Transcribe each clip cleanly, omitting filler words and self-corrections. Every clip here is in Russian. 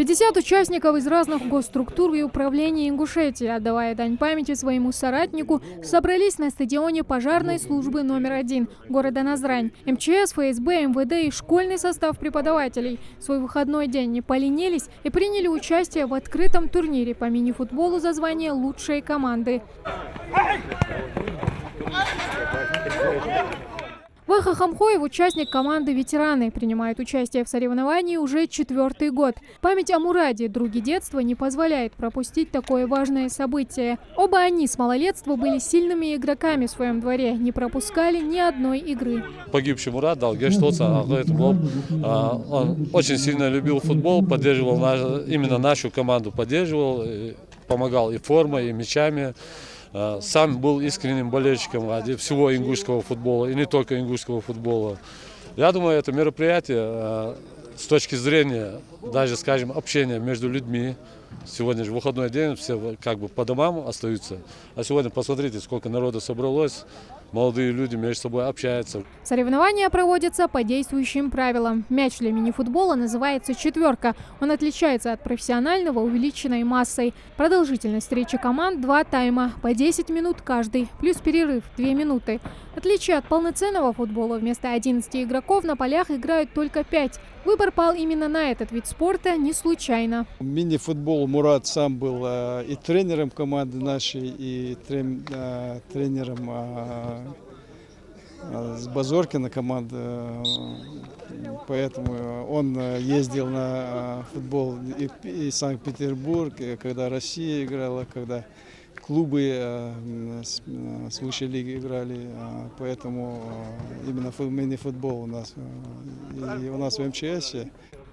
50 участников из разных госструктур и управлений Ингушетии, отдавая дань памяти своему соратнику, собрались на стадионе пожарной службы номер 1 города Назрань. МЧС, ФСБ, МВД и школьный состав преподавателей свой выходной день не поленились и приняли участие в открытом турнире по мини-футболу за звание лучшей команды. Ваха Хамхоев, участник команды «Ветераны», принимает участие в соревновании уже 4-й год. Память о Мураде, друге детства, не позволяет пропустить такое важное событие. Оба они с малолетства были сильными игроками в своем дворе, не пропускали ни одной игры. Погибший Мурад дал гештоца, он очень сильно любил футбол, поддерживал именно нашу команду, поддерживал, помогал и формой, и мячами. Сам был искренним болельщиком всего ингушского футбола, и не только ингушского футбола. Я думаю, это мероприятие с точки зрения, даже, скажем, общения между людьми. Сегодня же выходной день, все как бы по домам остаются. А сегодня посмотрите, сколько народу собралось. Молодые люди между собой общаются. Соревнования проводятся по действующим правилам. Мяч для мини-футбола называется «четверка». Он отличается от профессионального увеличенной массой. Продолжительность встречи команд 2 тайма, по 10 минут каждый, плюс перерыв 2 минуты. В отличие от полноценного футбола, вместо 11 игроков на полях играют только 5. Выбор пал именно на этот вид спорта не случайно. Мини-футбол Мурад сам был и тренером команды нашей, и тренером с Базоркина команды, поэтому он ездил на футбол и Санкт-Петербург, когда Россия играла, когда клубы с высшей лиги играли, поэтому именно мини-футбол у нас в МЧС.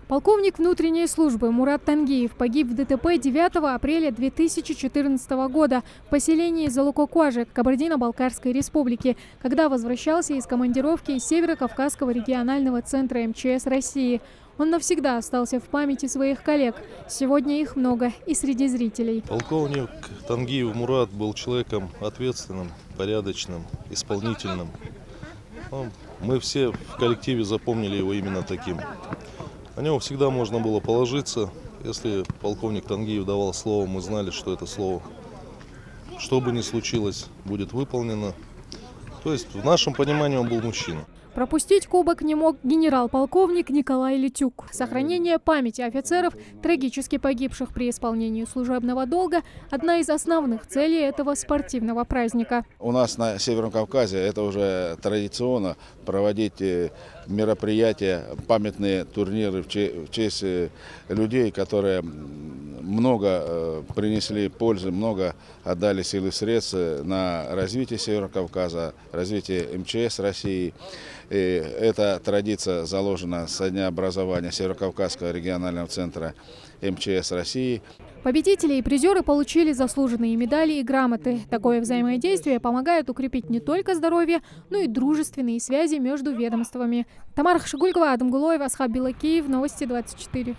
Полковник внутренней службы Мурат Тангиев погиб в ДТП 9 апреля 2014 года в поселении Залукокуаже Кабардино-Балкарской республики, когда возвращался из командировки из Северо-Кавказского регионального центра МЧС России. Он навсегда остался в памяти своих коллег. Сегодня их много и среди зрителей. Полковник Тангиев Мурат был человеком ответственным, порядочным, исполнительным. Мы все в коллективе запомнили его именно таким. На него всегда можно было положиться. Если полковник Тангиев давал слово, мы знали, что это слово, что бы ни случилось, будет выполнено. То есть в нашем понимании он был мужчина. Пропустить кубок не мог генерал-полковник Николай Летюк. Сохранение памяти офицеров, трагически погибших при исполнении служебного долга – одна из основных целей этого спортивного праздника. У нас на Северном Кавказе это уже традиционно проводить мероприятия, памятные турниры в честь людей, которые много принесли пользы, много отдали силы и средств на развитие Северного Кавказа, развитие МЧС России. И эта традиция заложена со дня образования Северо-Кавказского регионального центра МЧС России. Победители и призеры получили заслуженные медали и грамоты. Такое взаимодействие помогает укрепить не только здоровье, но и дружественные связи между ведомствами. Тамара Хашигулькова, Адам Гулоев, Асхаб Билакиев, Новости 24.